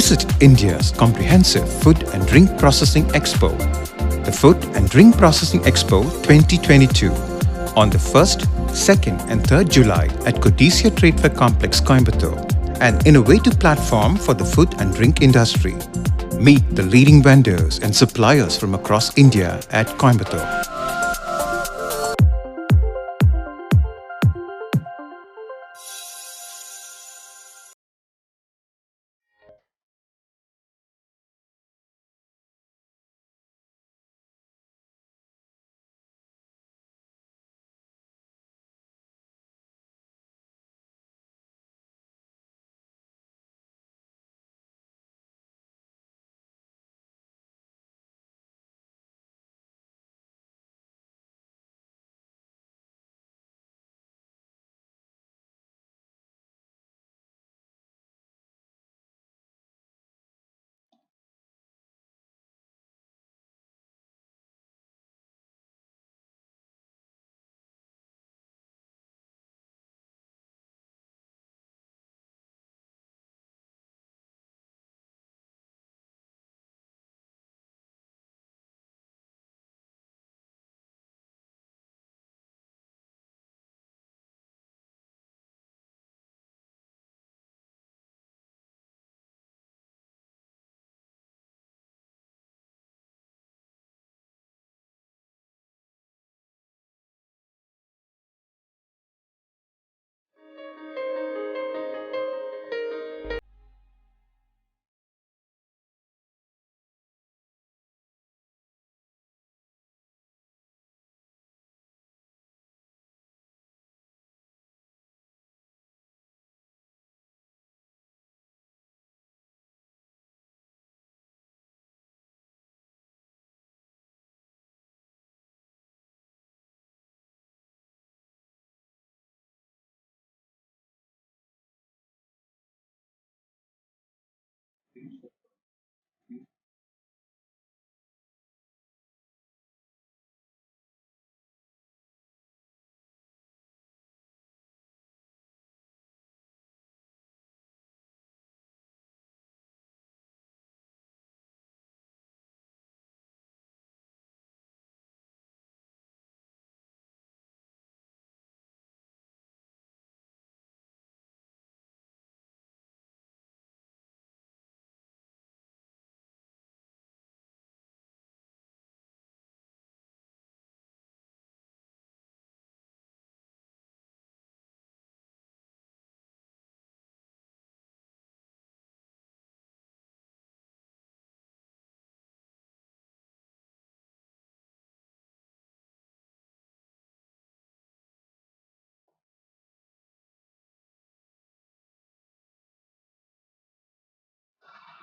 visit India's comprehensive Food and Drink Processing Expo, the Food and Drink Processing Expo 2022, on the 1st, 2nd and 3rd July at Codicea Trade Fair Complex, Coimbatore, an innovative platform for the food and drink industry. Meet the leading vendors and suppliers from across India at Coimbatore.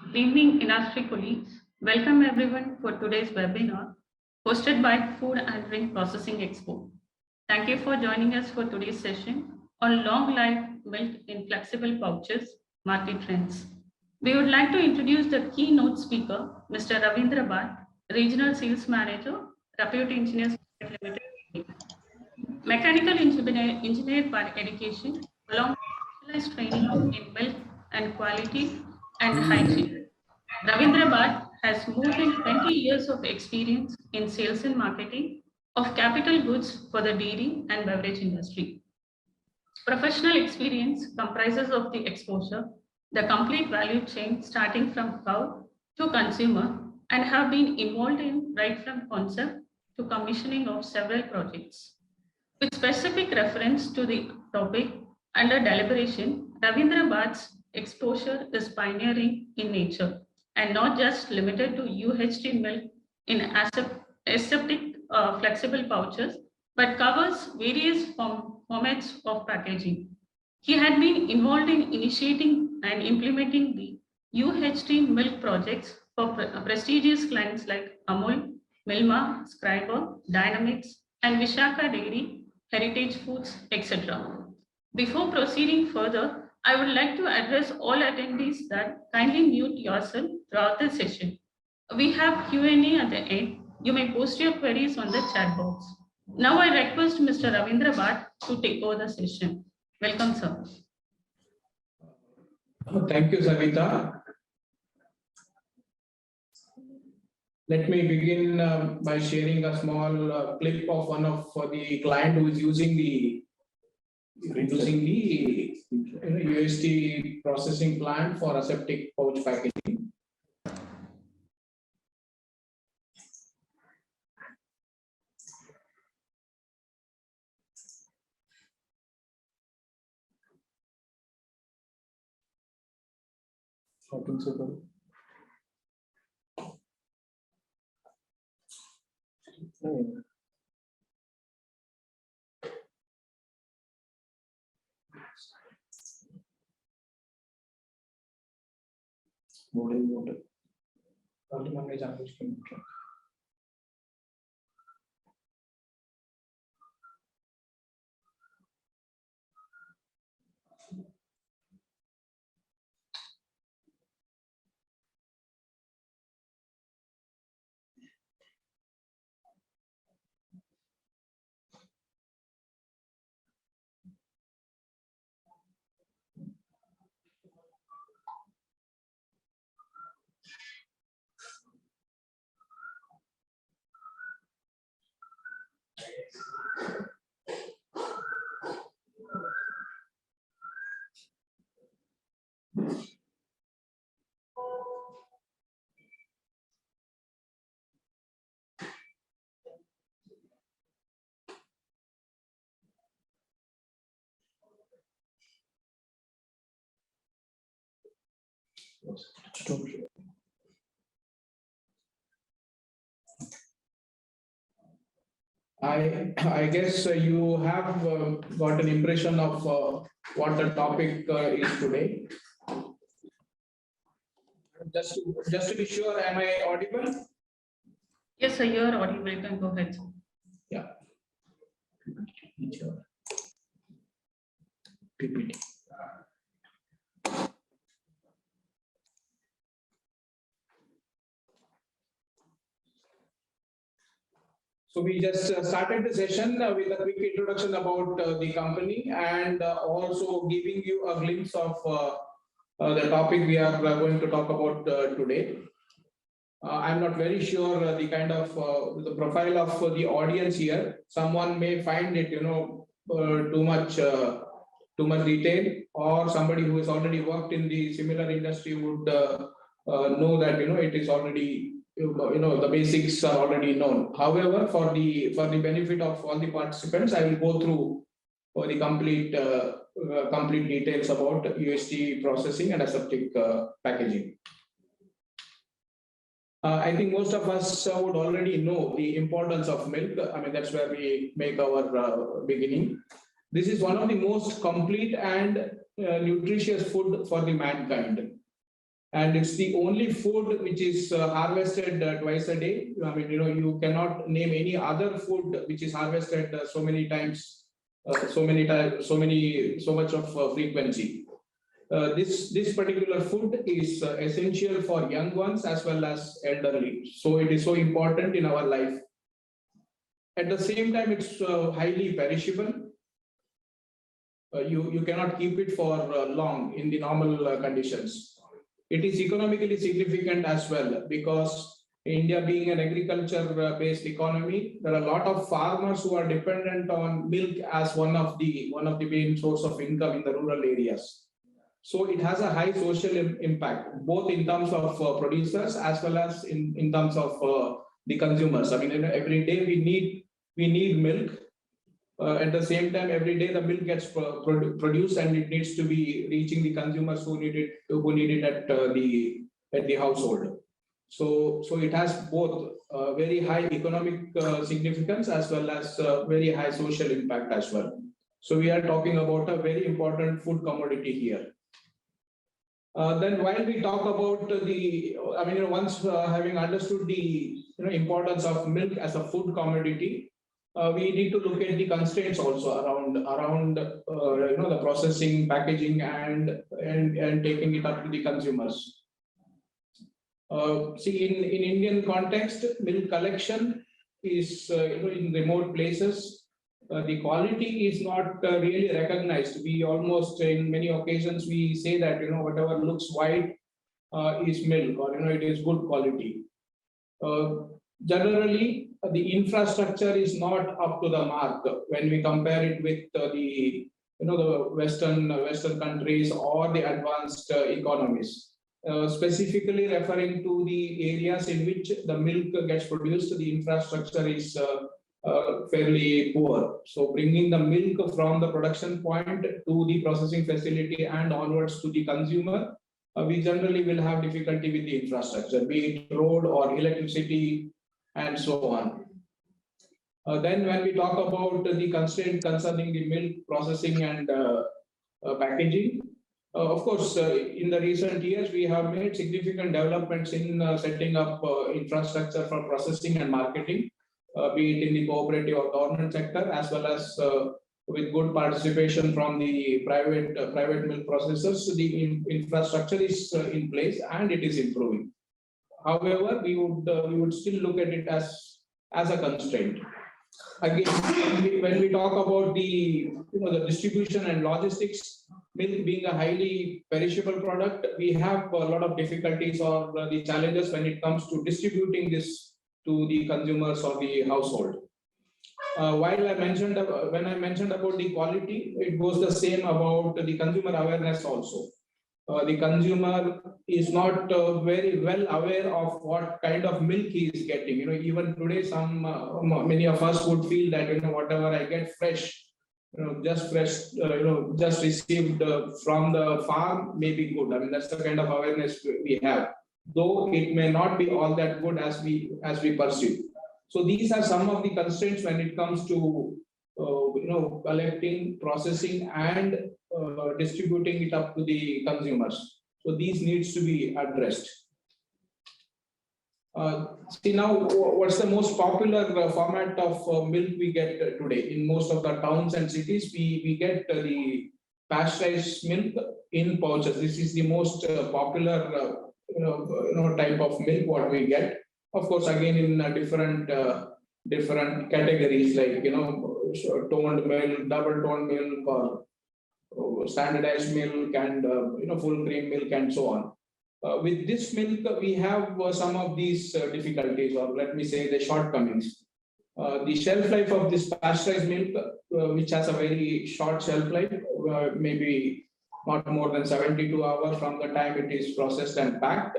Good evening, industry colleagues. Welcome everyone for today's webinar hosted by Food and Drink Processing Expo. Thank you for joining us for today's session on long life milk in flexible pouches, market trends. We would like to introduce the keynote speaker, Mr. Ravindra Bhatt, Regional Sales Manager, Repute Engineers Limited, Mechanical Engineer by education, along with specialized training in milk and quality and hygiene. Ravindra Bhatt has more than 20 years of experience in sales and marketing of capital goods for the dairy and beverage industry. Professional experience comprises of the exposure, the complete value chain starting from cow to consumer, and have been involved in right from concept to commissioning of several projects. With specific reference to the topic under deliberation, Ravindra Bhatt's exposure is pioneering in nature and not just limited to UHT milk in aseptic flexible pouches, but covers various formats of packaging. He had been involved in initiating and implementing the UHT milk projects for prestigious clients like Amul, Milma, Scriber, Dynamics, and Vishaka Dairy, Heritage Foods, etc. Before proceeding further, I would like to address all attendees that kindly mute yourself throughout the session. We have Q&A at the end. You may post your queries on the chat box. Now I request Mr. Ravindra Bhatt to take over the session. Welcome, sir. Thank you, Savita. Let me begin by sharing a small clip of one of the client who is using the UHT processing plant for aseptic pouch packaging. I guess you have got an impression of what the topic is today. Just to be sure, am I audible? Yes, sir, you are audible. You can go ahead, sir. Yeah. PPT. So we just started the session with a quick introduction about the company and also giving you a glimpse of the topic we are going to talk about today. I'm not very sure the kind of the profile of the audience here. Someone may find it, too much detail, or somebody who has already worked in the similar industry would know that it is already the basics are already known. However, for the benefit of all the participants, I will go through the complete details about UHT processing and aseptic packaging. I think most of us would already know the importance of milk. I mean, that's where we make our beginning. This is one of the most complete and nutritious food for the mankind. And it's the only food which is harvested twice a day. I mean, you cannot name any other food which is harvested so many times, so much of frequency. This particular food is essential for young ones as well as elderly. So it is so important in our life. At the same time, it's highly perishable. You cannot keep it for long in the normal conditions. It is economically significant as well because India being an agriculture-based economy, there are a lot of farmers who are dependent on milk as one of the main source of income in the rural areas. So it has a high social impact, both in terms of producers as well as in terms of the consumers. I mean, every day we need milk. At the same time, every day the milk gets produced and it needs to be reaching the consumers who need it at the household. So it has both very high economic significance as well as very high social impact as well. So we are talking about a very important food commodity here. Then while we talk about once having understood the importance of milk as a food commodity, we need to look at the constraints also around the processing, packaging, and taking it up to the consumers. See, in Indian context, milk collection is in remote places. The quality is not really recognized. We almost, in many occasions, we say that whatever looks white is milk, or it is good quality. Generally, the infrastructure is not up to the mark when we compare it with the Western countries or the advanced economies. Specifically referring to the areas in which the milk gets produced, the infrastructure is fairly poor. So bringing the milk from the production point to the processing facility and onwards to the consumer, we generally will have difficulty with the infrastructure, be it road or electricity and so on. Then when we talk about the constraint concerning the milk processing and packaging, of course, in the recent years, we have made significant developments in setting up infrastructure for processing and marketing, be it in the cooperative or government sector, as well as with good participation from the private milk processors. The infrastructure is in place and it is improving. However, we would still look at it as a constraint. Again, when we talk about the distribution and logistics, milk being a highly perishable product, we have a lot of difficulties or the challenges when it comes to distributing this to the consumers or the household. While when I mentioned about the quality, it goes the same about the consumer awareness also. The consumer is not very well aware of what kind of milk he is getting. Even today, many of us would feel that whatever I get fresh, just received from the farm may be good. I mean, that's the kind of awareness we have, though it may not be all that good as we perceive. So these are some of the constraints when it comes to collecting, processing, and distributing it up to the consumers. So these needs to be addressed. See now, what's the most popular format of milk we get today? In most of the towns and cities, we get the pasteurized milk in pouches. This is the most popular type of milk what we get. Of course, again in different categories like toned milk, double toned milk, or standardized milk, and full cream milk, and so on. With this milk, we have some of these difficulties, or let me say the shortcomings. The shelf life of this pasteurized milk, which has a very short shelf life, maybe not more than 72 hours from the time it is processed and packed.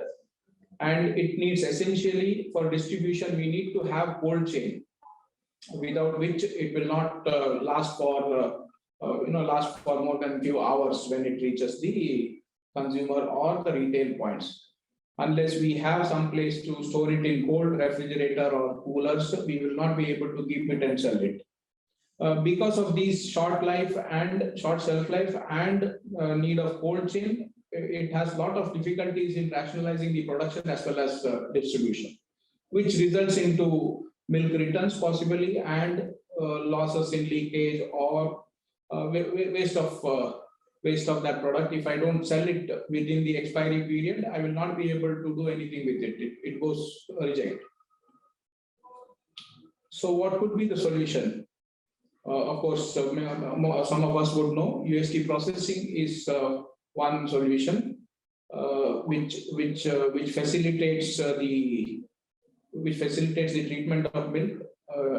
And it needs essentially for distribution, we need to have cold chain, without which it will not last for more than a few hours when it reaches the consumer or the retail points. Unless we have some place to store it in cold refrigerator or coolers, we will not be able to keep it and sell it. Because of these short shelf life and need of cold chain, it has a lot of difficulties in rationalizing the production as well as distribution, which results into milk returns possibly and losses in leakage or waste of that product. If I don't sell it within the expiry period, I will not be able to do anything with it. It goes reject. So what could be the solution? Of course, some of us would know UHT processing is one solution, which facilitates the treatment of milk,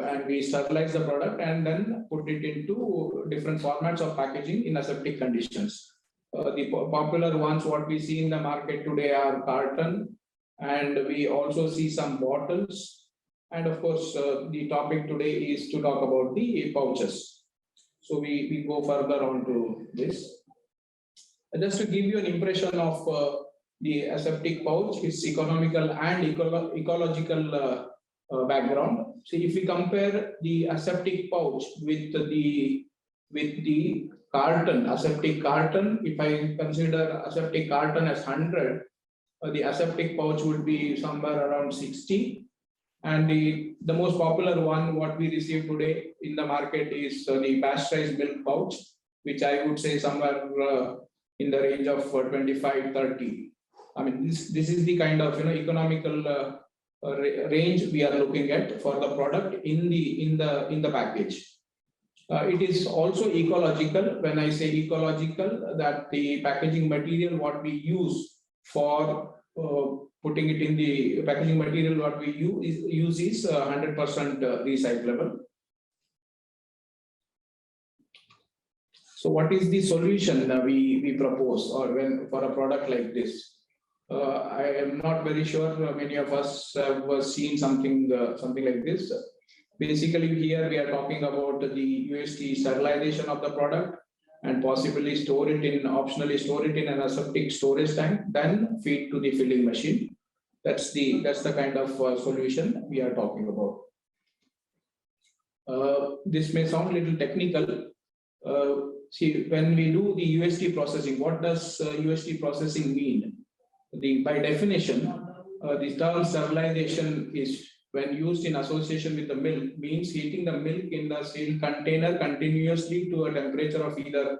and we sterilize the product and then put it into different formats of packaging in aseptic conditions. The popular ones what we see in the market today are carton, and we also see some bottles, and of course the topic today is to talk about the pouches. So we go further on to this. Just to give you an impression of the aseptic pouch, its economical and ecological background. So if we compare the aseptic pouch with the carton, aseptic carton, if I consider aseptic carton as 100, the aseptic pouch would be somewhere around 60. And the most popular one, what we receive today in the market is the pasteurized milk pouch, which I would say somewhere in the range of 25-30. I mean, this is the kind of economical range we are looking at for the product in the package. It is also ecological. When I say ecological, that the packaging material what we use for putting it in the packaging material. What we use is 100% recyclable. So what is the solution that we propose, or when for a product like this? I am not very sure many of us have seen something like this. Basically, here we are talking about the UHT sterilization of the product and possibly optionally store it in an aseptic storage tank, then feed to the filling machine. That's the kind of solution we are talking about. This may sound a little technical. See, when we do the UHT processing, what does UHT processing mean? By definition, the term sterilization is, when used in association with the milk, means heating the milk in the sealed container continuously to a temperature of either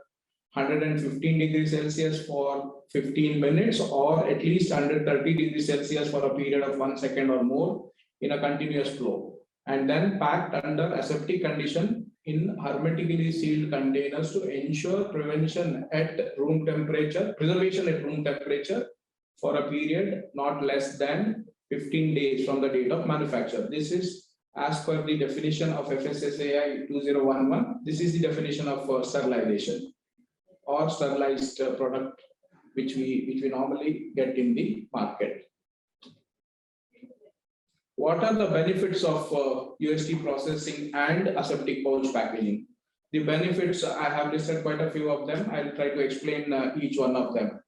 115 degrees Celsius for 15 minutes or at least 130 degrees Celsius for a period of 1 second or more in a continuous flow, and then packed under aseptic condition in hermetically sealed containers to ensure preservation at room temperature for a period not less than 15 days from the date of manufacture. This is as per the definition of FSSAI 2011. This is the definition of sterilization or sterilized product which we normally get in the market. What are the benefits of UHT processing and aseptic pouch packaging? The benefits, I have listed quite a few of them. I'll try to explain each one of them.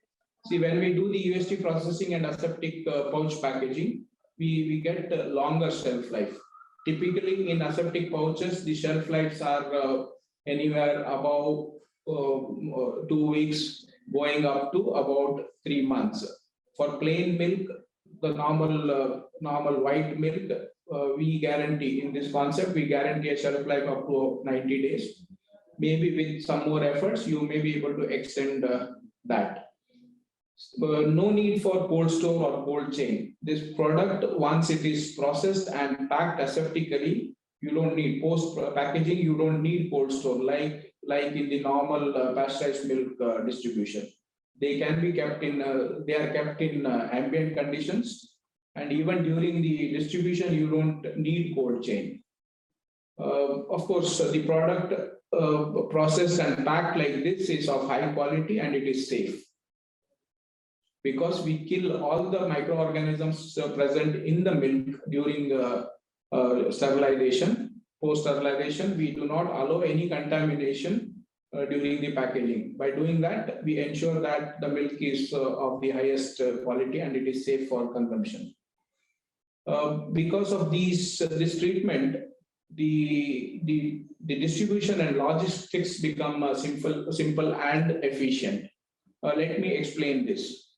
See, when we do the UHT processing and aseptic pouch packaging, we get a longer shelf life. Typically, in aseptic pouches, the shelf lives are anywhere above 2 weeks, going up to about 3 months. For plain milk, the normal white milk, we guarantee, in this concept, we guarantee a shelf life up to 90 days. Maybe with some more efforts, you may be able to extend that. No need for cold store or cold chain. This product, once it is processed and packed aseptically, you don't need post packaging. You don't need cold store like in the normal pasteurized milk distribution. They can be kept in. They are kept in ambient conditions, and even during the distribution, you don't need cold chain. Of course, the product processed and packed like this is of high quality and it is safe, because we kill all the microorganisms present in the milk during sterilization. Post-sterilization, we do not allow any contamination during the packaging. By doing that, we ensure that the milk is of the highest quality and it is safe for consumption. Because of this treatment, the distribution and logistics become simple and efficient. Let me explain this.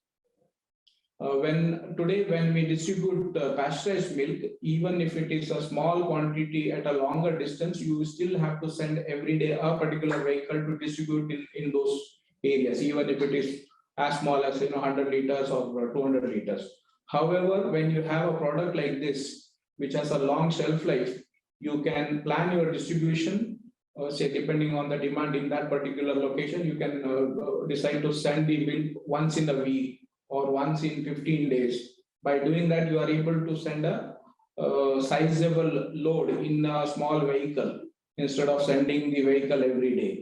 When we distribute pasteurized milk, even if it is a small quantity at a longer distance, you still have to send every day a particular vehicle to distribute in those areas, even if it is as small as 100 liters or 200 liters. However, when you have a product like this, which has a long shelf life, you can plan your distribution. Say, depending on the demand in that particular location, you can decide to send the milk once in a week or once in 15 days. By doing that, you are able to send a sizable load in a small vehicle instead of sending the vehicle every day.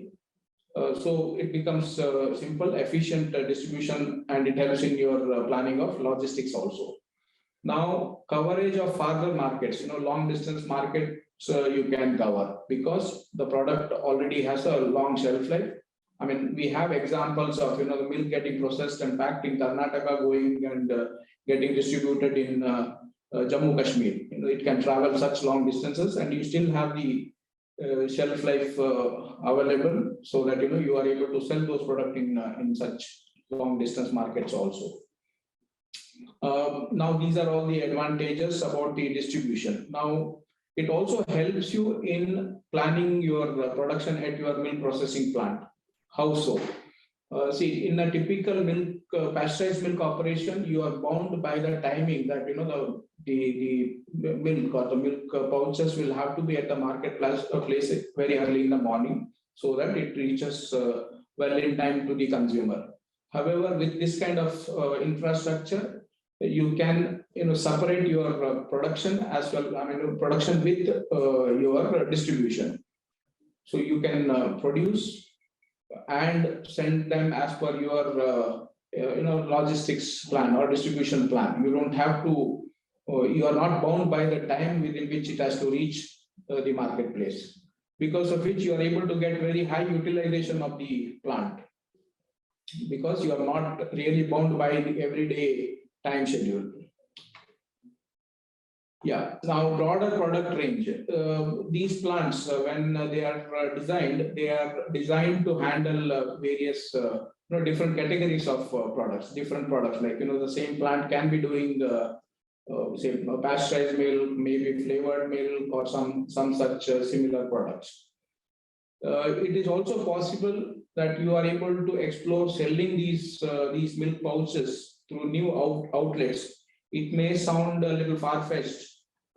So it becomes simple, efficient distribution, and it helps in your planning of logistics also. Now, coverage of farther markets, long distance markets you can cover, because the product already has a long shelf life. I mean, we have examples of the milk getting processed and packed in Karnataka, going and getting distributed in Jammu Kashmir. It can travel such long distances, and you still have the shelf life available, so that you are able to sell those products in such long distance markets also. Now, these are all the advantages about the distribution. Now, it also helps you in planning your production at your milk processing plant. How so? See, in a typical pasteurized milk operation, you are bound by the timing that the milk or the milk pouches will have to be at the marketplace very early in the morning, so that it reaches well in time to the consumer. However, with this kind of infrastructure, you can separate your production as well. I mean, production with your distribution. So you can produce and send them as per your logistics plan or distribution plan. You don't have to. You are not bound by the time within which it has to reach the marketplace. Because of which you are able to get very high utilization of the plant, because you are not really bound by the everyday time schedule. Yeah, now broader product range. These plants, when they are designed to handle various different categories of different products. Like the same plant can be doing say pasteurized milk, maybe flavored milk, or some such similar products. It is also possible that you are able to explore selling these milk pouches through new outlets. It may sound a little far-fetched.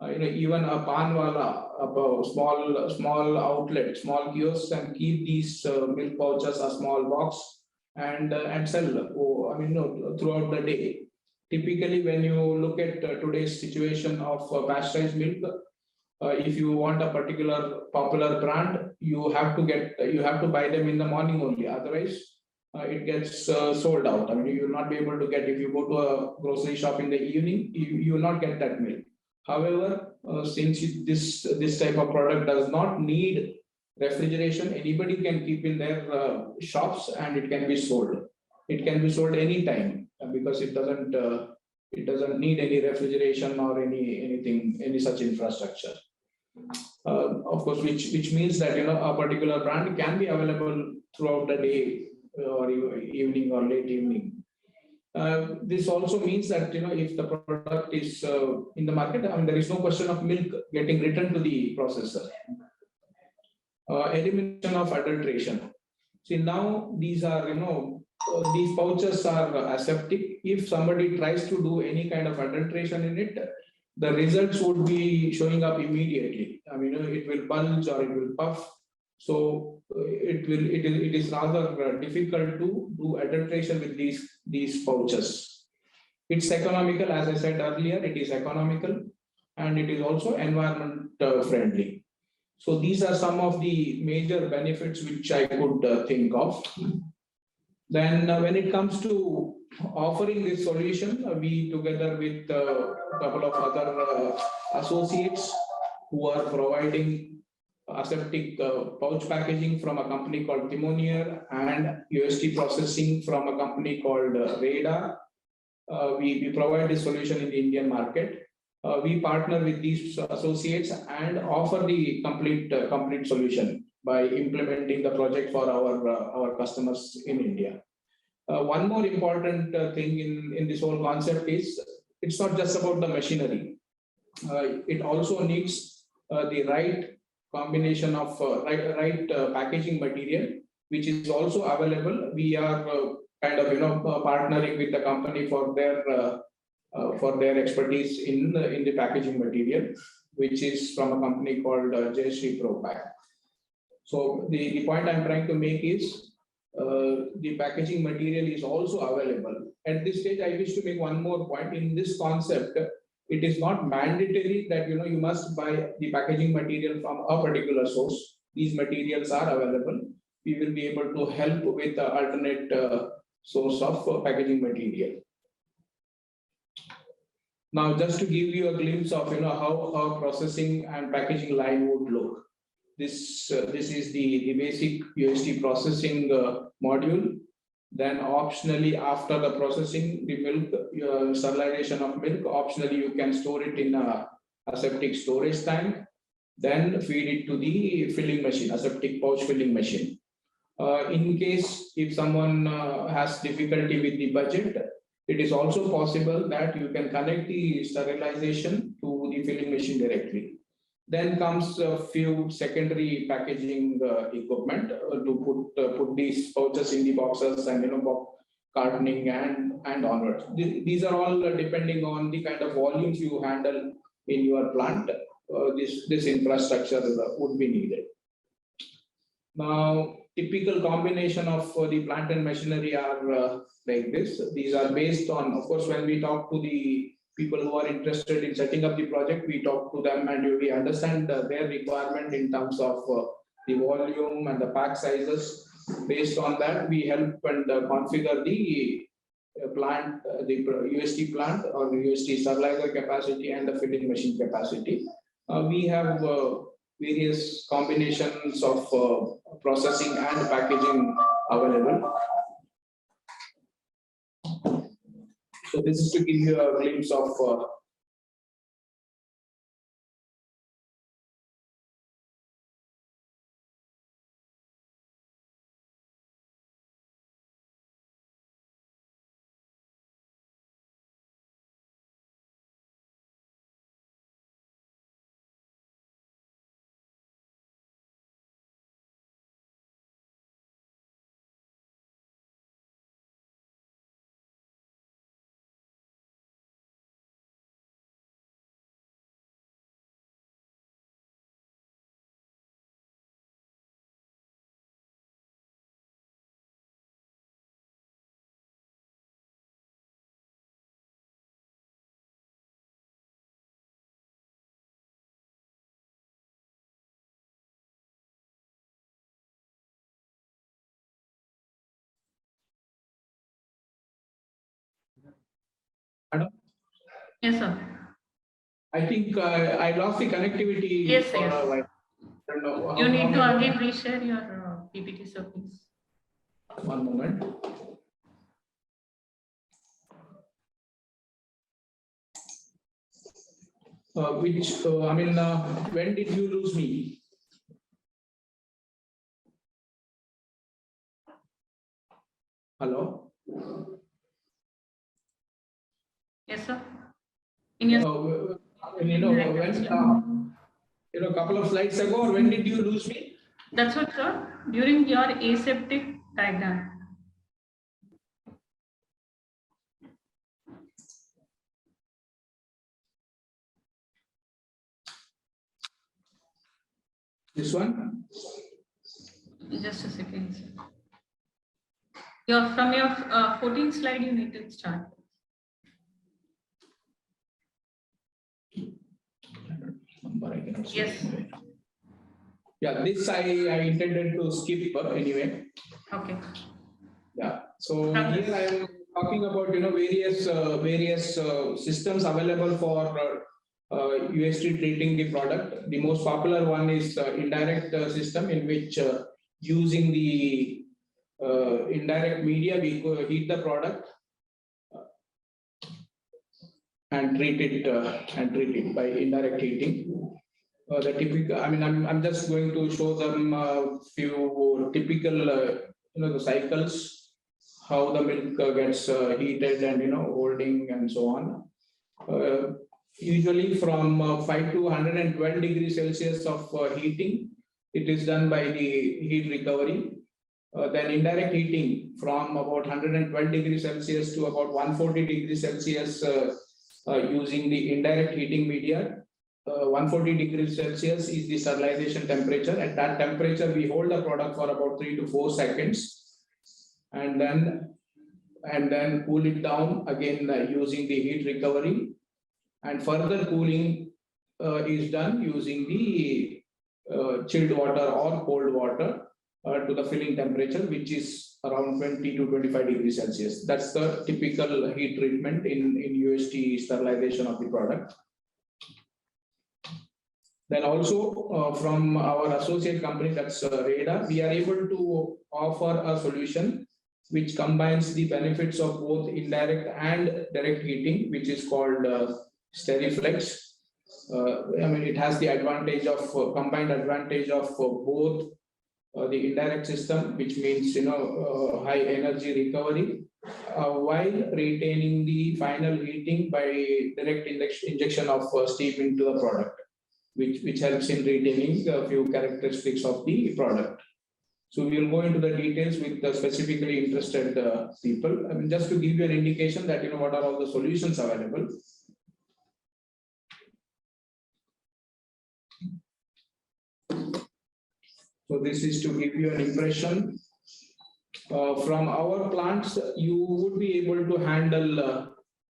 Even a panwala, a small outlet, small kiosks, and keep these milk pouches a small box and sell. Throughout the day. Typically, when you look at today's situation of pasteurized milk, if you want a particular popular brand, you have to buy them in the morning only. Otherwise, it gets sold out. I mean, you will not be able to get, if you go to a grocery shop in the evening, you will not get that milk. However, since this type of product does not need refrigeration, anybody can keep in their shops and it can be sold. It can be sold anytime because it doesn't need any refrigeration or any such infrastructure. Of course, which means that a particular brand can be available throughout the day or evening or late evening. This also means that if the product is in the market, there is no question of milk getting returned to the processor. Elimination of adulteration. See, now these are these pouches are aseptic. If somebody tries to do any kind of adulteration in it, the results would be showing up immediately. I mean, it will bulge or it will puff. So it is rather difficult to do adulteration with these pouches. It's economical, as I said earlier. It is economical, and it is also environment friendly. So these are some of the major benefits which I could think of. Then when it comes to offering this solution, we together with a couple of other associates who are providing aseptic pouch packaging from a company called Timonier and Ust Processing from a company called Radar. We provide this solution in the Indian market. We partner with these associates and offer the complete solution by implementing the project for our customers in India. One more important thing in this whole concept is it's not just about the machinery. It also needs the right combination of right packaging material, which is also available. We are kind of partnering with the company for their expertise in the packaging material, which is from a company called Jayashree ProPack. So the point I'm trying to make is the packaging material is also available. At this stage, I wish to make one more point. In this concept, it is not mandatory that you must buy the packaging material from a particular source. These materials are available. We will be able to help with the alternate source of packaging material. Now, just to give you a glimpse of how our processing and packaging line would look. This is the basic Ust processing module. Then optionally, after the processing, the milk, sterilization of milk, optionally you can store it in a aseptic storage tank, then feed it to the filling machine, aseptic pouch filling machine. In case if someone has difficulty with the budget, it is also possible that you can connect the sterilization to the filling machine directly. Then comes a few secondary packaging equipment to put these pouches in the boxes and cartoning and onwards. These are all depending on the kind of volumes you handle in your plant. This infrastructure would be needed. Now, typical combination of the plant and machinery are like this. These are based on, of course, when we talk to the people who are interested in setting up the project, we talk to them and we understand their requirement in terms of the volume and the pack sizes. Based on that, we help and configure the plant, the UHT plant or the UHT sterilizer capacity and the filling machine capacity. We have various combinations of processing and packaging available. So this is to give you a glimpse of Yes, sir. I think I lost the connectivity. Yes, for yes. a while. I don't know how You need to long again reshare your PPT, sir, please. One moment. When did you lose me? Hello? Yes, sir. In your A couple of slides ago, or when did you lose me? That's what, sir. During your aseptic diagram. This one? Just a second, sir. From your 14th slide, you need to start. Yes. Yeah, this I intended to skip anyway. Okay. Yeah. So here I am talking about various systems available for UHT treating the product. The most popular one is indirect system, in which using the indirect media we heat the product and treat it by indirect heating. The typical, I'm just going to show them a few typical, the cycles, how the milk gets heated and, holding and so on. Usually from 5 to 112 degrees Celsius of heating, it is done by the heat recovery. Then indirect heating from about 112 degrees Celsius to about 140 degrees Celsius using the indirect heating media. 140 degrees Celsius is the sterilization temperature. At that temperature, we hold the product for about 3 to 4 seconds, and then cool it down again using the heat recovery. And further cooling is done using the chilled water or cold water to the filling temperature, which is around 20 to 25 degrees Celsius. That's the typical heat treatment in UHT sterilization of the product. Then also from our associate company, that's Reda, we are able to offer a solution which combines the benefits of both indirect and direct heating, which is called Steriflex. It has the advantage of combined advantage of both the indirect system, which means high energy recovery, while retaining the final heating by direct injection of steam into the product, which helps in retaining a few characteristics of the product. So we will go into the details with the specifically interested people. Just to give you an indication that what are all the solutions available. So this is to give you an impression. From our plants, you would be able to handle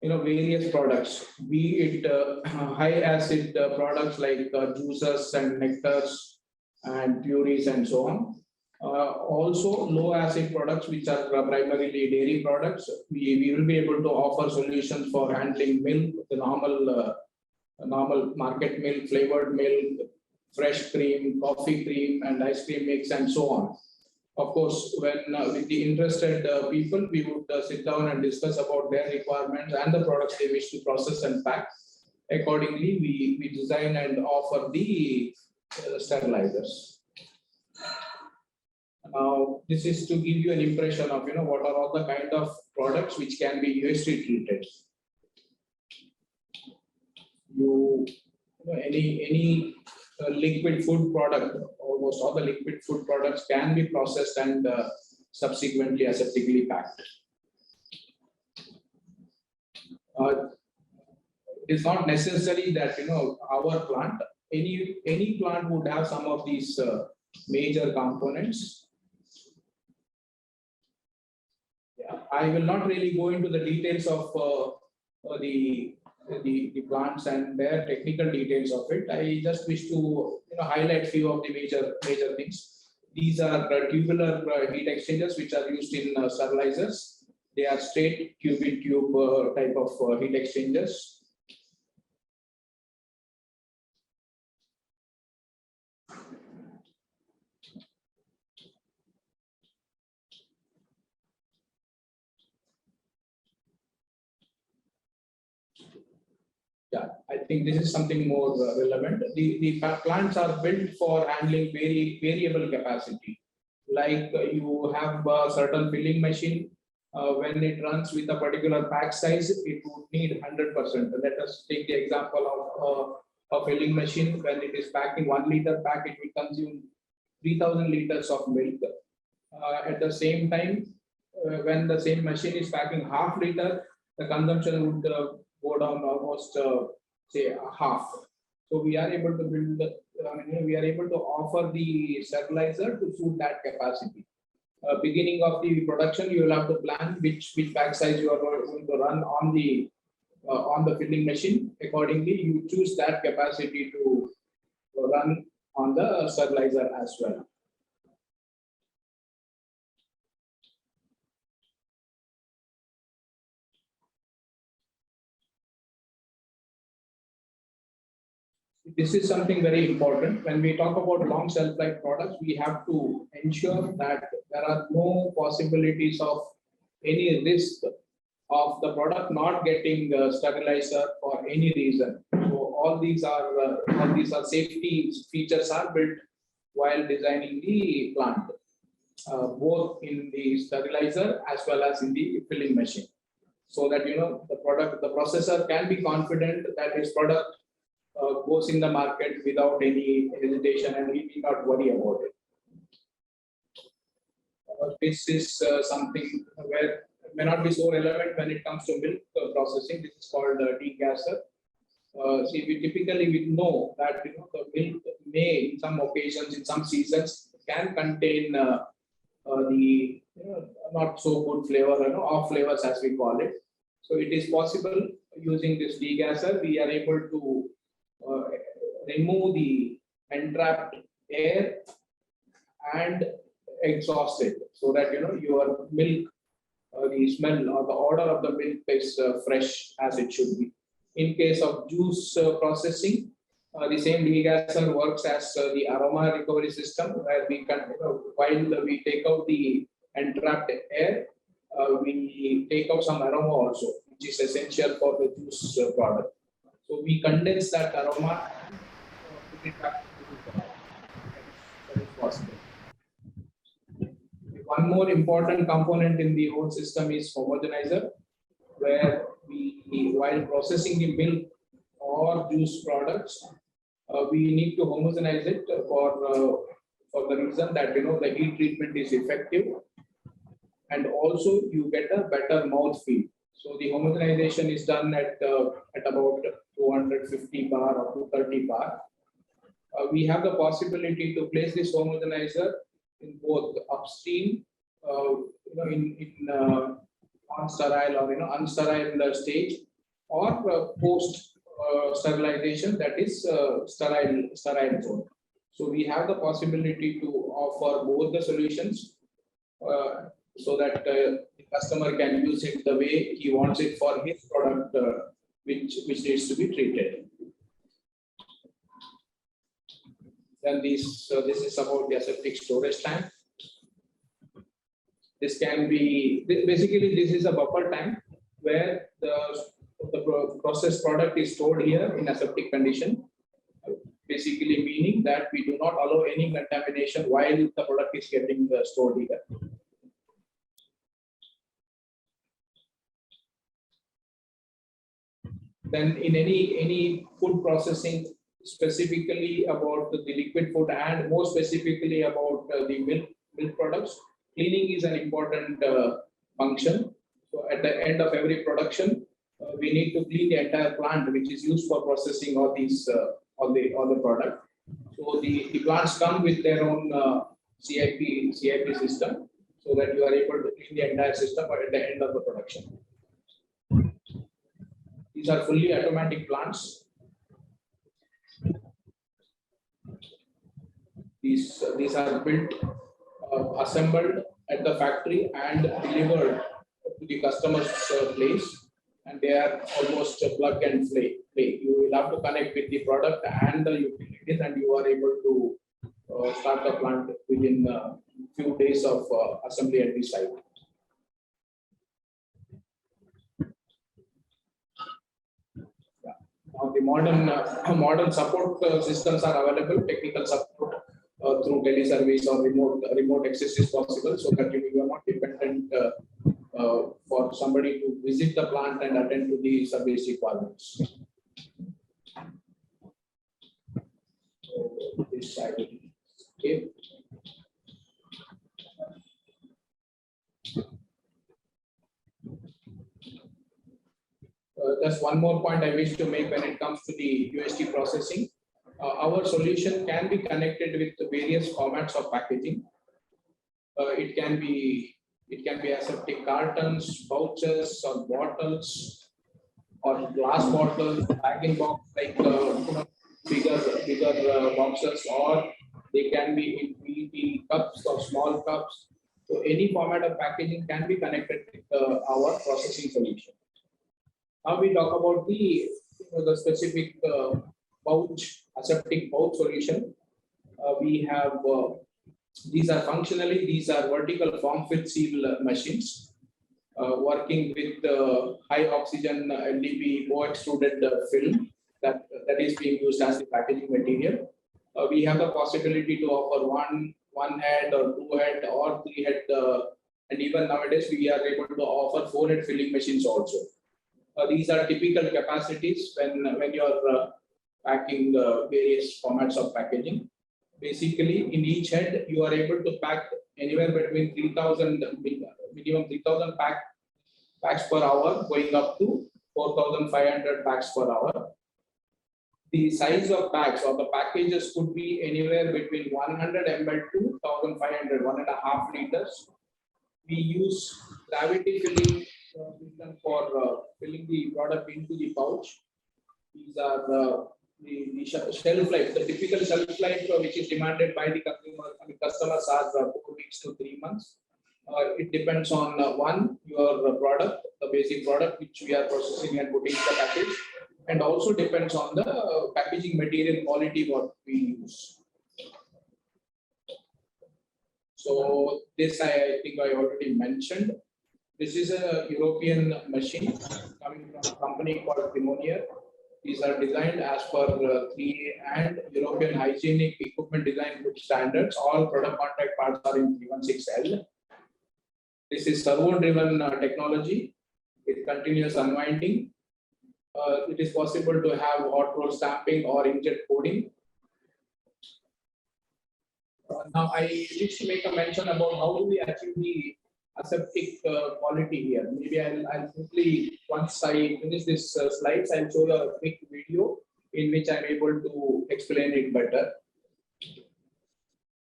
various products, be it high acid products like juices and nectars and purees and so on. Also low acid products, which are primarily dairy products. We will be able to offer solutions for handling milk, the normal market milk, flavored milk, fresh cream, coffee cream, and ice cream mix, and so on. Of course, when with the interested people, we would sit down and discuss about their requirements and the products they wish to process and pack. Accordingly, we design and offer the sterilizers. Now, this is to give you an impression of what are all the kind of products which can be UHT treated. Any liquid food product, almost all the liquid food products can be processed and subsequently aseptically packed. It's not necessary that our plant, any plant would have some of these major components. Yeah, I will not really go into the details of the plants and their technical details of it. I just wish to highlight few of the major things. These are tubular heat exchangers which are used in sterilizers. They are straight tube type of heat exchangers. Yeah, I think this is something more relevant. The plants are built for handling variable capacity. Like you have a certain filling machine. When it runs with a particular pack size, it would need 100%. Let us take the example of a filling machine. When it is packing 1 liter pack, it will consume 3000 liters of milk. At the same time, when the same machine is packing half liter, the consumption would go down almost say half. So we are able to build we are able to offer the sterilizer to suit that capacity. Beginning of the production, you will have to plan which pack size you are going to run on the filling machine. Accordingly, you choose that capacity to run on the sterilizer as well. This is something very important. When we talk about long shelf life products, we have to ensure that there are no possibilities of any risk of the product not getting sterilizer for any reason. So all these are safety features are built while designing the plant, both in the sterilizer as well as in the filling machine, so that the processor can be confident that his product goes in the market without any hesitation, and we need not worry about it. This is something where it may not be so relevant when it comes to milk processing. This is called degasser. See, we know that the milk may, in some occasions, in some seasons, can contain the not so good flavor, off flavors as we call it. So it is possible using this degasser, we are able to remove the entrapped air and exhaust it, so that your milk, the smell or the odor of the milk is fresh as it should be. In case of juice processing, the same degasser works as the aroma recovery system, where we can, while we take out the entrapped air, we take out some aroma also, which is essential for the juice product. So we condense that aroma and put it back into the product. That is possible. One more important component in the whole system is homogenizer, where while processing the milk or juice products, we need to homogenize it for the reason that the heat treatment is effective, and also you get a better mouth feel. So the homogenization is done at about 250 bar or 230 bar. We have the possibility to place this homogenizer in both upstream, in non-sterile or unsterile stage, or post sterilization, that is sterile zone. So we have the possibility to offer both the solutions so that the customer can use it the way he wants it for his product, which needs to be treated. Then this is about the aseptic storage tank. This can be basically this is a buffer tank where the processed product is stored here in aseptic condition. Basically meaning that we do not allow any contamination while the product is getting stored here. Then in any food processing, specifically about the liquid food and more specifically about the milk products, cleaning is an important function. So at the end of every production, we need to clean the entire plant which is used for processing all these all the product. So the plants come with their own CIP system, so that you are able to clean the entire system at the end of the production. These are fully automatic plants. These are built, assembled at the factory and delivered to the customer's place, and they are almost plug and play. You will have to connect with the product and the utilities, and you are able to start the plant within a few days of assembly at the site. Now the modern support systems are available, technical support through teleservice or remote access is possible, so that you are not dependent for somebody to visit the plant and attend to the service requirements. So this side, okay. Just one more point I wish to make when it comes to the UHT processing. Our solution can be connected with various formats of packaging. It can be aseptic cartons, pouches, or bottles, or glass bottles, bag-in box like bigger boxes, or they can be in PET cups or small cups. So any format of packaging can be connected with our processing solution. Now we talk about the specific aseptic pouch solution. We have these are vertical form fit seal machines working with high oxygen LDP co-extruded film that is being used as the packaging material. We have the possibility to offer one head or two head or three head, and even nowadays we are able to offer 4 head filling machines also. These are typical capacities when you are packing various formats of packaging. Basically, in each head, you are able to pack anywhere between 3,000, minimum 3,000 packs per hour, going up to 4,500 packs per hour. The size of bags or the packages could be anywhere between 100 ml to 1,500, 1.5 liters. We use gravity filling system for filling the product into the pouch. These are the shelf life, the typical shelf life which is demanded by the consumer. Customers are 4 weeks to 3 months. It depends on your product, the basic product which we are processing and putting in the package, and also depends on the packaging material quality what we use. So this I think I already mentioned. This is a European machine coming from a company called Tetrapad. These are designed as per 3A and European Hygienic Equipment Design Group standards. All product contact parts are in 316L. This is servo-driven technology with continuous unwinding. It is possible to have hot roll stamping or inkjet coding. Now I wish to make a mention about how do we achieve the aseptic quality here. Maybe I'll quickly, once I finish this slides, I'll show you a quick video in which I'm able to explain it better.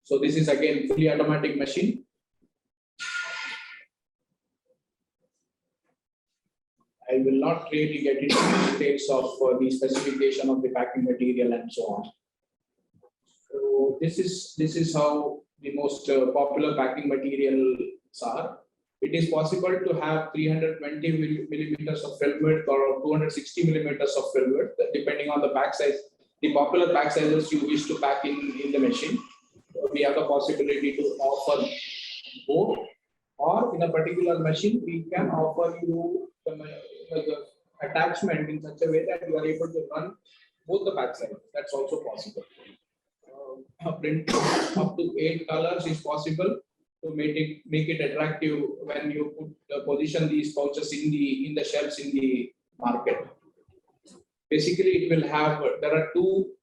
So this is again fully automatic machine. I will not really get into details of the specification of the packing material and so on. So this is how the most popular packing materials are. It is possible to have 320 millimeters of film width or 260 millimeters of film width, depending on the pack size. The popular pack sizes you wish to pack in the machine. We have the possibility to offer both, or in a particular machine, we can offer you the attachment in such a way that you are able to run both the pack sizes. That's also possible. Print up to 8 colors is possible to make it attractive when you position these pouches in the shelves in the market. Basically, it will have, there are two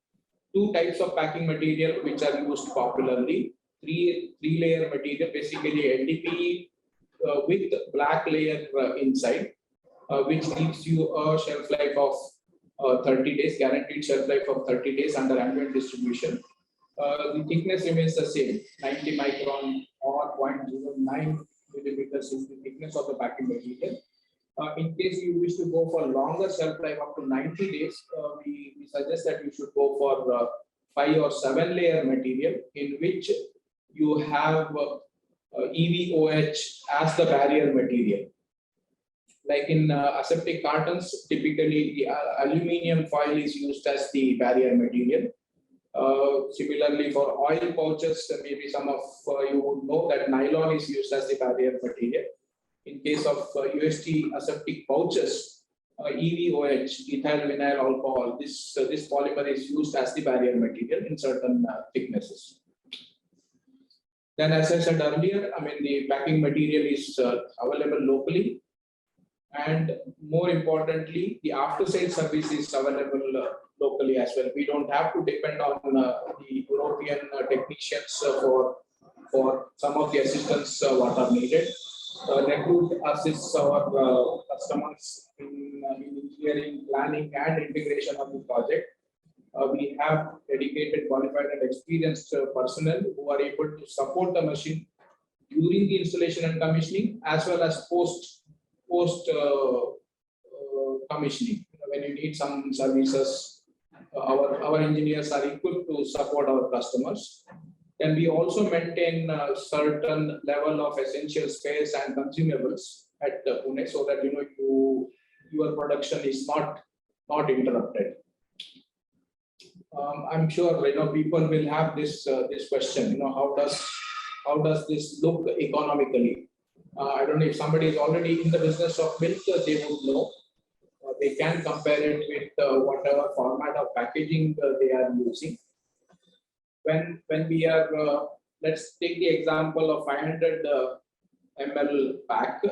types of packing material which are used popularly. Three layer material, basically LDPE with black layer inside, which gives you a shelf life of 30 days, guaranteed shelf life of 30 days under ambient distribution. The thickness remains the same, 90 micron or 0.09 millimeters is the thickness of the packing material. In case you wish to go for longer shelf life up to 90 days, we suggest that you should go for 5 or 7 layer material, in which you have EVOH as the barrier material. Like in aseptic cartons, typically the aluminium foil is used as the barrier material. Similarly, for oil pouches, maybe some of you would know that nylon is used as the barrier material. In case of UHT aseptic pouches, EVOH, ethyl vinyl alcohol, this polymer is used as the barrier material in certain thicknesses. Then, as I said earlier, the packing material is available locally, and more importantly, the after-sales service is available locally as well. We don't have to depend on the European technicians for some of the assistance what are needed. Repute assists our customers in engineering, planning, and integration of the project. We have dedicated, qualified, and experienced personnel who are able to support the machine during the installation and commissioning, as well as post commissioning. When you need some services, our engineers are equipped to support our customers. Then we also maintain a certain level of essential spares and consumables at Pune, so that your production is not interrupted. I'm sure people will have this question. How does this look economically? I don't know if somebody is already in the business of milk, they would know. They can compare it with whatever format of packaging they are using. When we are, let's take the example of 500 ml pack.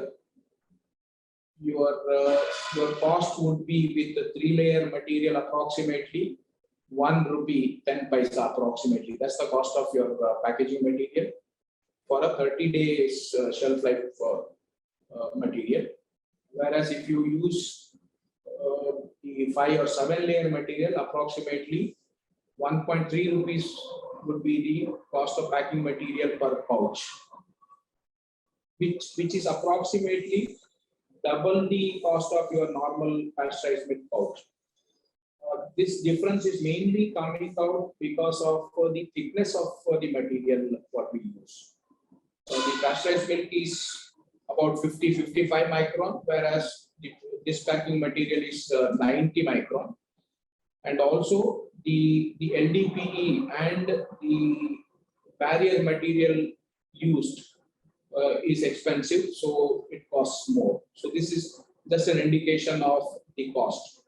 Your cost would be with the 3-layer material approximately 1 rupee 10 paisa approximately. That's the cost of your packaging material for a 30 days shelf life material. Whereas if you use the 5 or 7 layer material, approximately 1.3 rupees would be the cost of packing material per pouch, which is approximately double the cost of your normal pasteurized milk pouch. This difference is mainly coming out because of the thickness of the material what we use. The pasteurized milk is about 50-55 micron, whereas this packing material is 90 micron. And also the LDPE and the barrier material used is expensive, so it costs more. So this is just an indication of the cost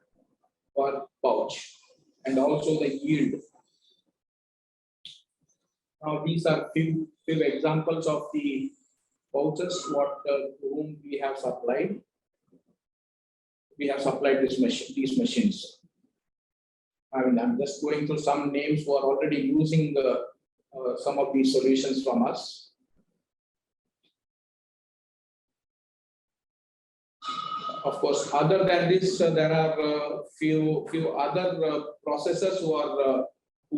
per pouch and also the yield. Now these are few examples of the pouches whom we have supplied. We have supplied these machines. I'm just going through some names who are already using some of these solutions from us. Of course, other than this, there are few other processors who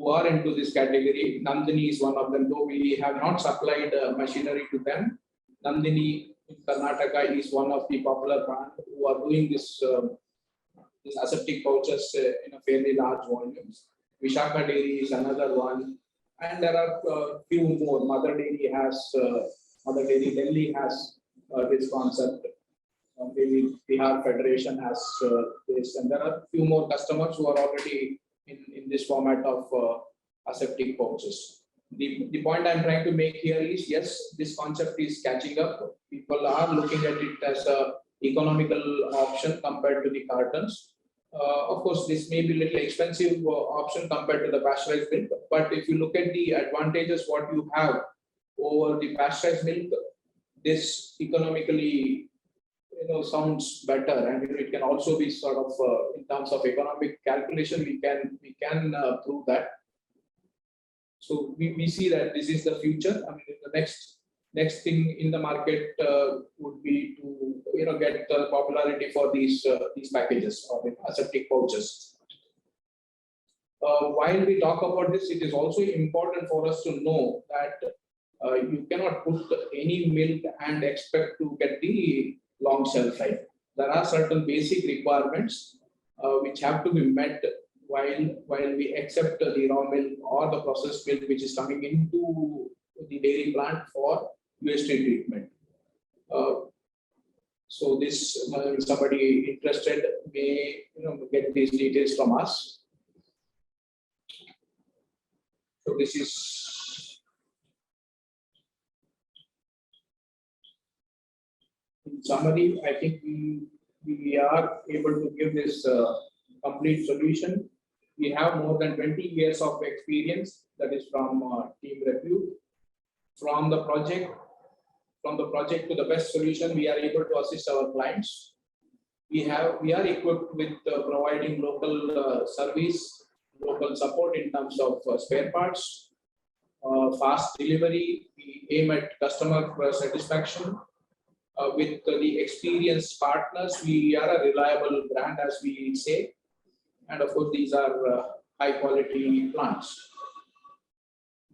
are into this category. Nandini is one of them, though we have not supplied machinery to them. Nandini in Karnataka is one of the popular brands who are doing this aseptic pouches in a fairly large volumes. Vishaka Dairy is another one, and there are few more. Mother Dairy Delhi has this concept. Maybe Bihar Federation has this, and there are few more customers who are already in this format of aseptic pouches. The point I'm trying to make here is, yes, this concept is catching up. People are looking at it as a economical option compared to the cartons. Of course, this may be a little expensive option compared to the pasteurized milk, but if you look at the advantages what you have over the pasteurized milk, this economically sounds better, and it can also be sort of in terms of economic calculation we can prove that. So we see that this is the future. I mean, the next thing in the market would be to get the popularity for these packages or aseptic pouches. While we talk about this, it is also important for us to know that you cannot put any milk and expect to get the long shelf life. There are certain basic requirements which have to be met while we accept the raw milk or the processed milk which is coming into the dairy plant for UHT treatment. So this somebody interested may get these details from us. So this is in summary. I think we are able to give this complete solution. We have more than 20 years of experience, that is from Team Repute. From the project to the best solution, we are able to assist our clients. We are equipped with providing local service, local support in terms of spare parts, fast delivery. We aim at customer satisfaction. With the experienced partners, we are a reliable brand, as we say. And of course, these are high quality plants.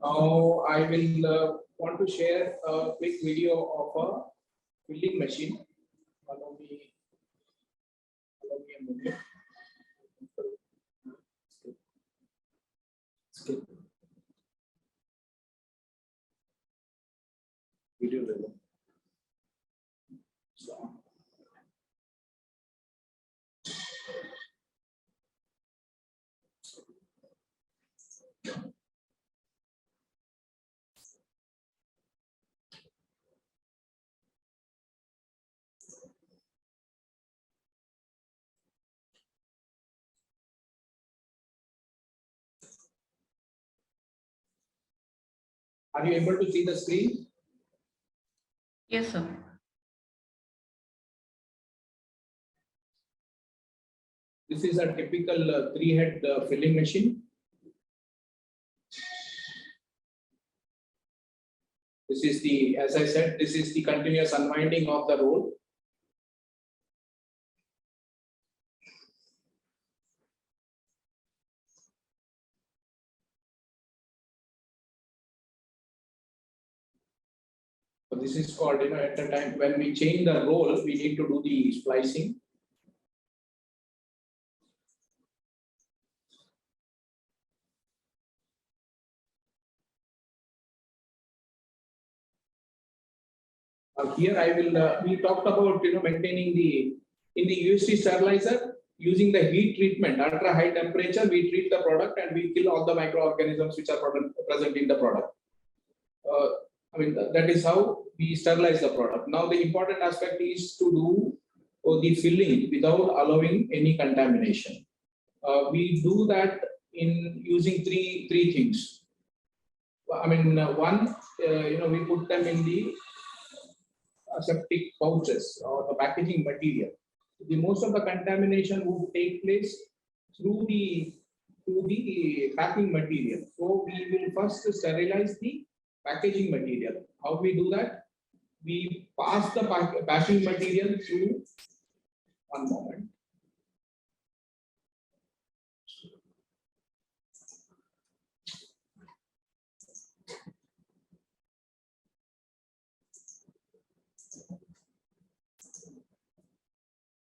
Now, I will want to share a quick video of a filling machine. Allow me a minute. Skip. Video level. So. Are you able to see the screen? Yes, sir. This is a typical 3-head filling machine. This is the, as I said, this is the continuous unwinding of the roll. So this is called, at the time when we change the roll, we need to do the splicing. Here I will, we talked about, maintaining in the UHT sterilizer, using the heat treatment, ultra high temperature, we treat the product and we kill all the microorganisms which are present in the product. I mean, that is how we sterilize the product. Now, the important aspect is to do the filling without allowing any contamination. We do that in using three things. I mean, one, we put them in the aseptic pouches or the packaging material. The most of the contamination would take place through the packing material. So we will first sterilize the packaging material. How we do that? We pass the packing material through One moment.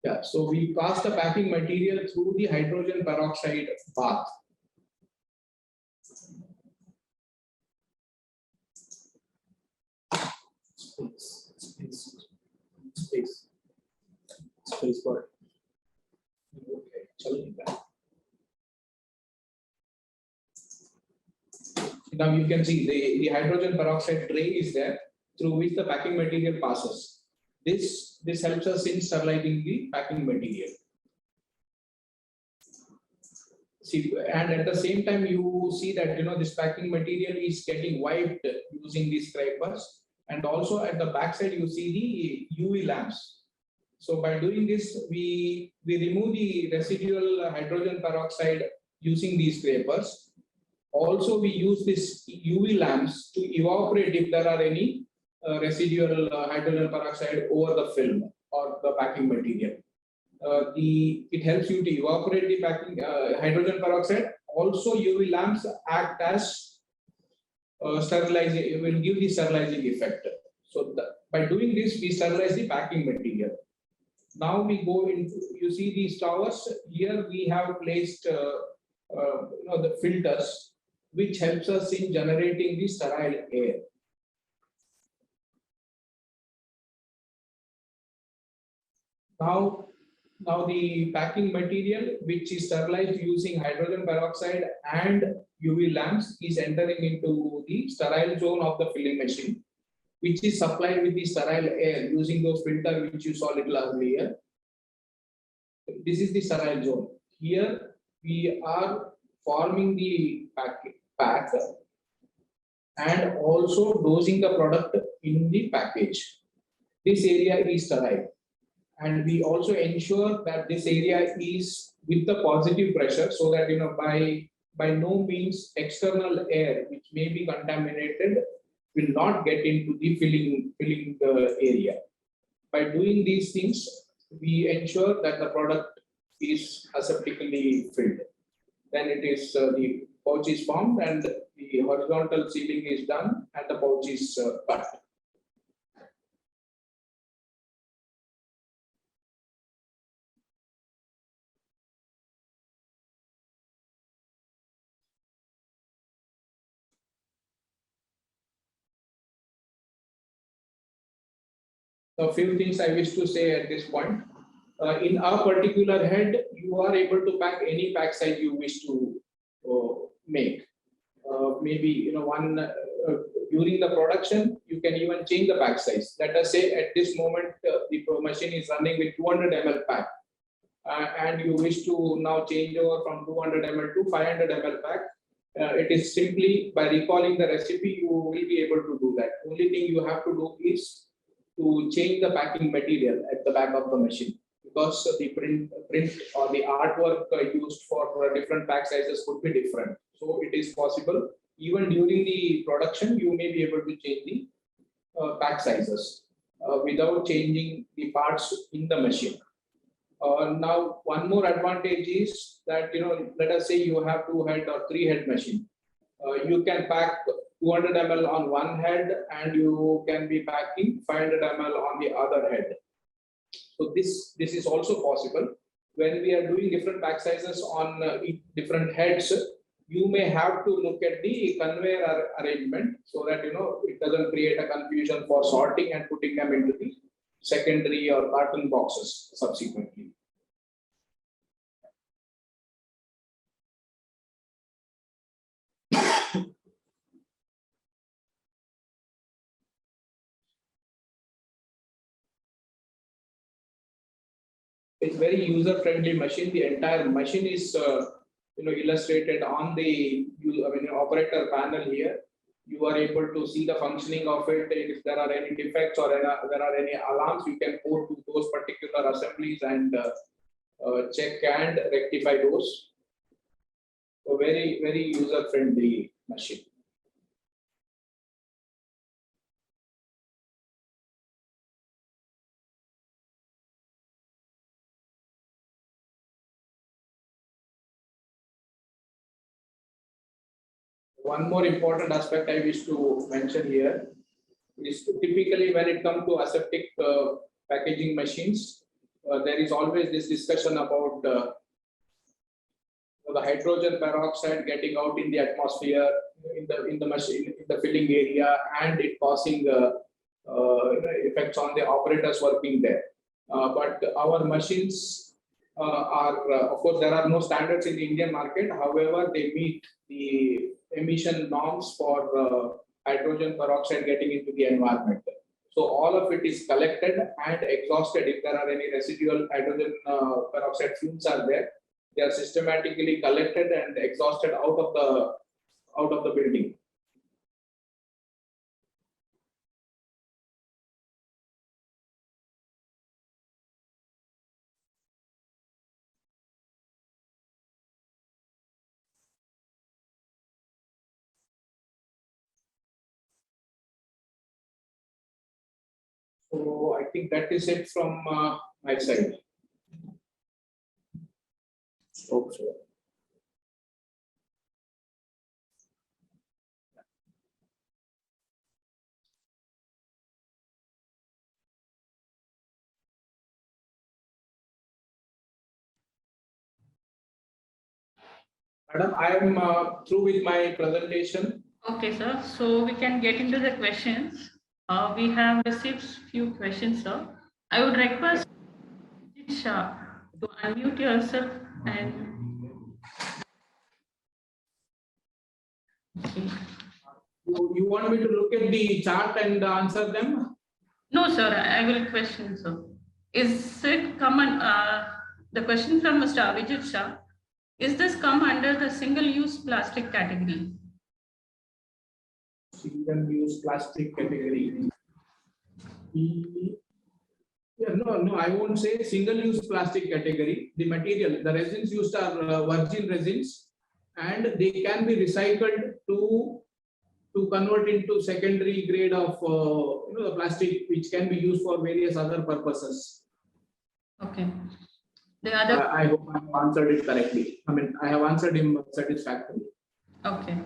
Yeah, so we pass the packing material through the hydrogen peroxide bath. Space for okay. Now you can see the hydrogen peroxide tray is there through which the packing material passes. This helps us in sterilizing the packing material. See, and at the same time, you see that this packing material is getting wiped using these scrapers, and also at the back side you see the UV lamps. So by doing this, we remove the residual hydrogen peroxide using these scrapers. Also, we use this UV lamps to evaporate if there are any residual hydrogen peroxide over the film or the packing material. It helps you to evaporate the packing hydrogen peroxide. Also, UV lamps act as sterilizing. It will give the sterilizing effect. So by doing this, we sterilize the packing material. Now we go into, you see these towers here. We have placed the filters, which helps us in generating the sterile air. Now the packing material, which is sterilized using hydrogen peroxide and UV lamps, is entering into the sterile zone of the filling machine, which is supplied with the sterile air using those filters which you saw a little earlier. This is the sterile zone. Here we are forming the pack and also dosing the product in the package. This area is sterile. And we also ensure that this area is with the positive pressure, so that by no means external air which may be contaminated will not get into the filling area. By doing these things, we ensure that the product is aseptically filled. Then it is the pouch is formed and the horizontal sealing is done and the pouch is cut. A few things I wish to say at this point. In our particular head, you are able to pack any pack size you wish to make. Maybe during the production, you can even change the pack size. Let us say at this moment the machine is running with 200 ml pack, and you wish to now change over from 200 ml to 500 ml pack. It is simply by recalling the recipe, you will be able to do that. Only thing you have to do is to change the packing material at the back of the machine, because the print or the artwork used for different pack sizes could be different. So it is possible even during the production you may be able to change the pack sizes without changing the parts in the machine. Now one more advantage is that let us say you have 2-head or 3-head machine. You can pack 200 ml on one head and you can be packing 500 ml on the other head. So this is also possible. When we are doing different pack sizes on different heads, you may have to look at the conveyor arrangement so that it doesn't create a confusion for sorting and putting them into the secondary or carton boxes subsequently. It's very user-friendly machine. The entire machine is illustrated on the operator panel here. You are able to see the functioning of it. If there are any defects or there are any alarms, you can go to those particular assemblies and check and rectify those. So very, very user-friendly machine. One more important aspect I wish to mention here is typically when it comes to aseptic packaging machines, there is always this discussion about the hydrogen peroxide getting out in the atmosphere in the machine in the filling area, and it causing effects on the operators working there. But our machines are, of course, there are no standards in the Indian market. However, they meet the emission norms for hydrogen peroxide getting into the environment. So all of it is collected and exhausted. If there are any residual hydrogen peroxide fumes are there, they are systematically collected and exhausted out of the building. So I think that is it from my side. Okay. Madam, I am through with my presentation. Okay, sir. So we can get into the questions. We have received few questions, sir. I would request Shah to unmute yourself and. Okay. You want me to look at the chart and answer them? No, sir. I will question, sir. Is it common? The question from Mr. Avijit Shah. Is this come under the single-use plastic category? Single-use plastic category. Yeah, no, I won't say single-use plastic category. The material, the resins used are virgin resins, and they can be recycled to convert into secondary grade of the plastic, which can be used for various other purposes. Okay. The other. I hope I have answered it correctly. I mean, I have answered him satisfactorily. Okay.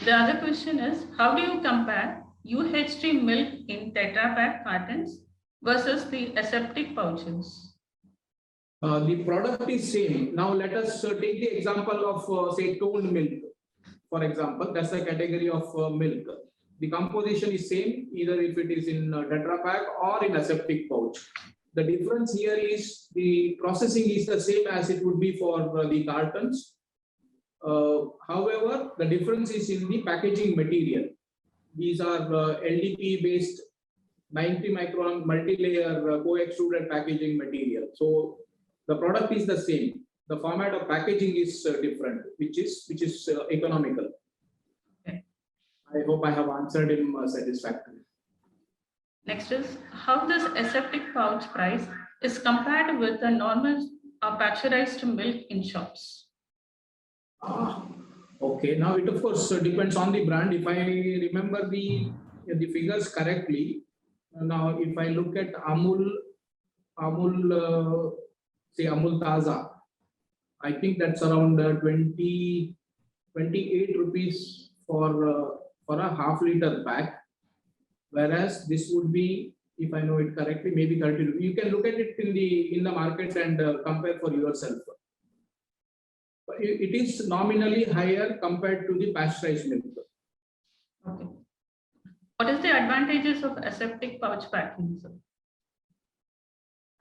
The other question is, how do you compare UHT milk in Tetrapad cartons versus the aseptic pouches? The product is same. Now let us take the example of say toned milk. For example, that's a category of milk. The composition is same, either if it is in Tetrapad or in aseptic pouch. The difference here is the processing is the same as it would be for the cartons. However, the difference is in the packaging material. These are LDP based 90 micron multi-layer co-extruded packaging material. So the product is the same. The format of packaging is different, which is economical. Okay. I hope I have answered him satisfactorily. Next is, how this aseptic pouch price is compared with the normal pasteurized milk in shops? Okay, now it of course depends on the brand. If I remember the figures correctly, now if I look at Amul say Amul Taza, I think that's around 28 rupees for a half-liter pack. Whereas this would be, if I know it correctly, maybe 30 rupees. You can look at it in the market and compare for yourself. But it is nominally higher compared to the pasteurized milk. Okay. What is the advantages of aseptic pouch packing, sir?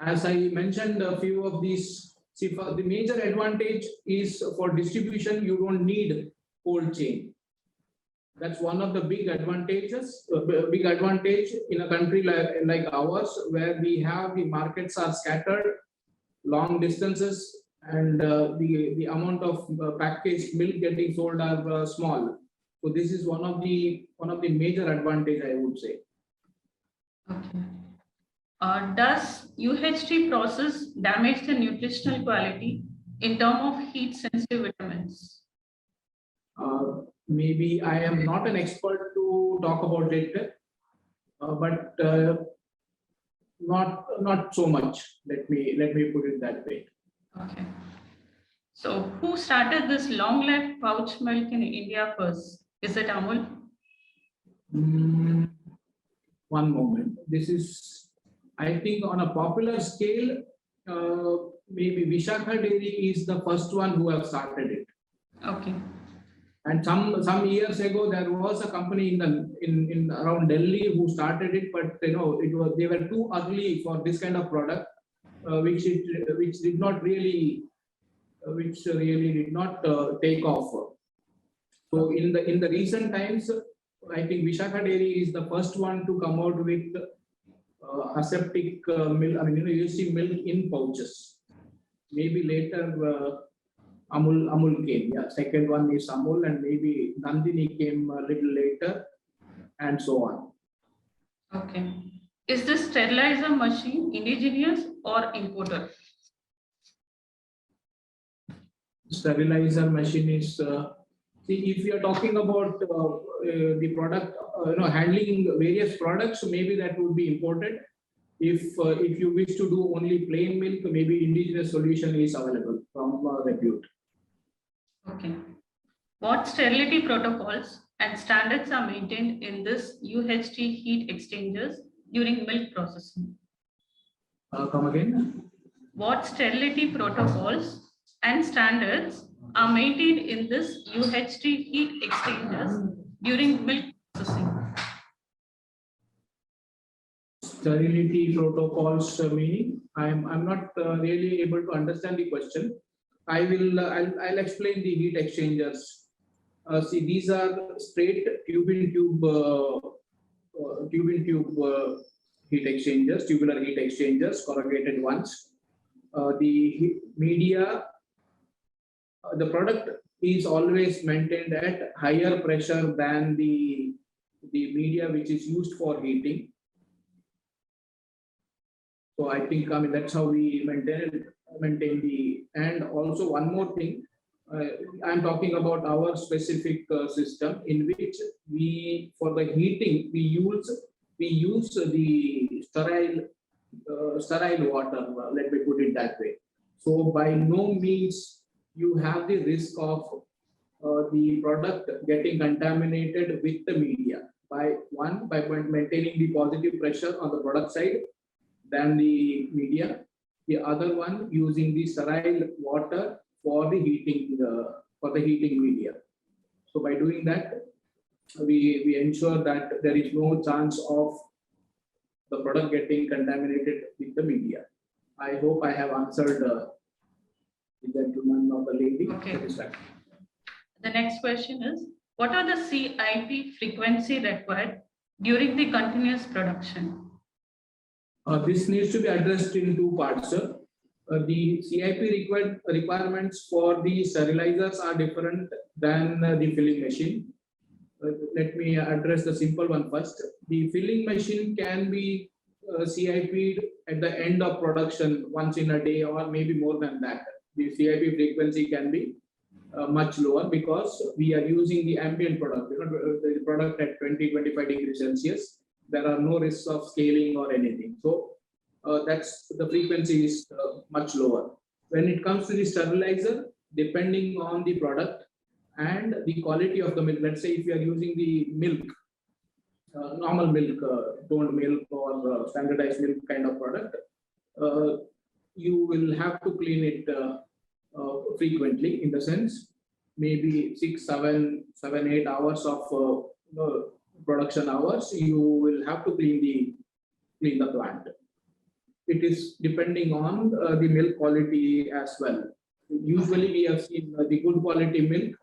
As I mentioned, a few of these. See, the major advantage is for distribution, you don't need cold chain. That's one of the big advantages, big advantage in a country like ours, where we have the markets are scattered, long distances, and the amount of packaged milk getting sold are small. So this is one of the major advantage, I would say. Okay. Does UHT process damage the nutritional quality in terms of heat-sensitive vitamins? Maybe I am not an expert to talk about it, but not so much. Let me put it that way. Okay. So who started this long life pouch milk in India first? Is it Amul? One moment. This is, I think, on a popular scale, maybe Vishakha Dairy is the first one who have started it. Okay. And some years ago, there was a company in around Delhi who started it, but they were too ugly for this kind of product, which really did not take off. So in the recent times, I think Vishakha Dairy is the first one to come out with aseptic milk, UHT milk in pouches. Maybe later Amul came. Yeah, second one is Amul, and maybe Nandini came a little later, and so on. Okay. Is this sterilizer machine indigenous or imported? Sterilizer machine is. See, if you are talking about the product, handling various products, maybe that would be imported. If you wish to do only plain milk, maybe indigenous solution is available from Repute. Okay. What sterility protocols and standards are maintained in this UHT heat exchangers during milk processing? Come again? What sterility protocols and standards are maintained in this UHT heat exchangers during milk processing? Sterility protocols meaning? I'm not really able to understand the question. I'll explain the heat exchangers. See, these are straight tube-in-tube heat exchangers, tubular heat exchangers, corrugated ones. The media, the product is always maintained at higher pressure than the media which is used for heating. So I think that's how we maintain the. And also one more thing, I'm talking about our specific system in which for the heating we use the sterile water. Let me put it that way. So by no means you have the risk of the product getting contaminated with the media by maintaining the positive pressure on the product side than the media. The other one using the sterile water for the heating media. So by doing that, we ensure that there is no chance of the product getting contaminated with the media. I hope I have answered the gentleman or the lady. Okay. The next question is, what are the CIP frequency required during the continuous production? This needs to be addressed in two parts, sir. The CIP requirements for the sterilizers are different than the filling machine. Let me address the simple one first. The filling machine can be CIP'd at the end of production once in a day or maybe more than that. The CIP frequency can be much lower because we are using the ambient product, the product at 20-25 degrees Celsius. There are no risks of scaling or anything. So that's the frequency is much lower. When it comes to the sterilizer, depending on the product and the quality of the milk, let's say if you are using the milk, normal milk, toned milk or standardized milk kind of product, you will have to clean it frequently, in the sense maybe 6, 7, 8 hours of production hours, you will have to clean the plant. It is depending on the milk quality as well. Usually we have seen the good quality milk,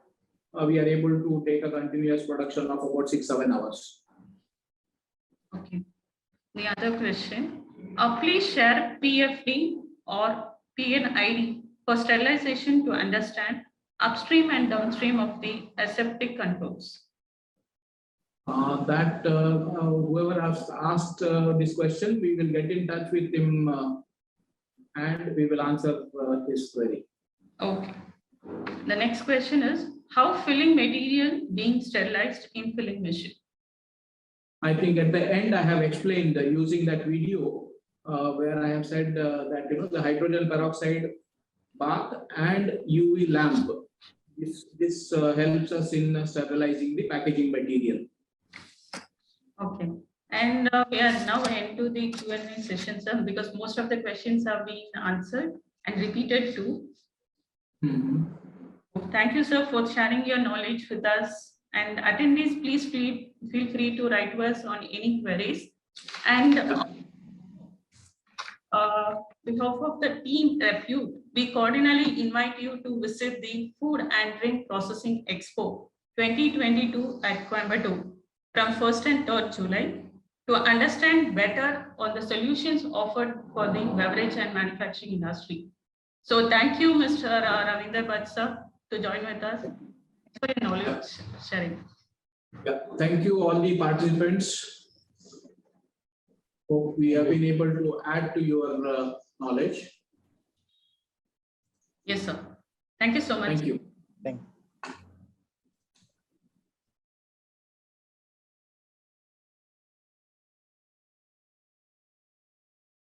we are able to take a continuous production of about 6-7 hours. Okay. The other question, please share PFD or PNID for sterilization to understand upstream and downstream of the aseptic controls. Whoever has asked this question, we will get in touch with him and we will answer his query. Okay. The next question is, how filling material being sterilized in filling machine? I think at the end I have explained using that video where I have said that the hydrogen peroxide bath and UV lamp, This helps us in sterilizing the packaging material. Okay. And we are now into the Q&A session, sir, because most of the questions have been answered and repeated too. Thank you, sir, for sharing your knowledge with us. And attendees, please feel free to write to us on any queries. And behalf of the team Repute, we cordially invite you to visit the Food and Drink Processing Expo 2022 at Coimbatore from 1st and 3rd July to understand better on the solutions offered for the beverage and manufacturing industry. So thank you, Mr. Ravinder Bhatt, sir, to join with us for your knowledge sharing. Yeah, thank you all the participants. Hope we have been able to add to your knowledge. Yes, sir. Thank you so much. Thank you. Thank you.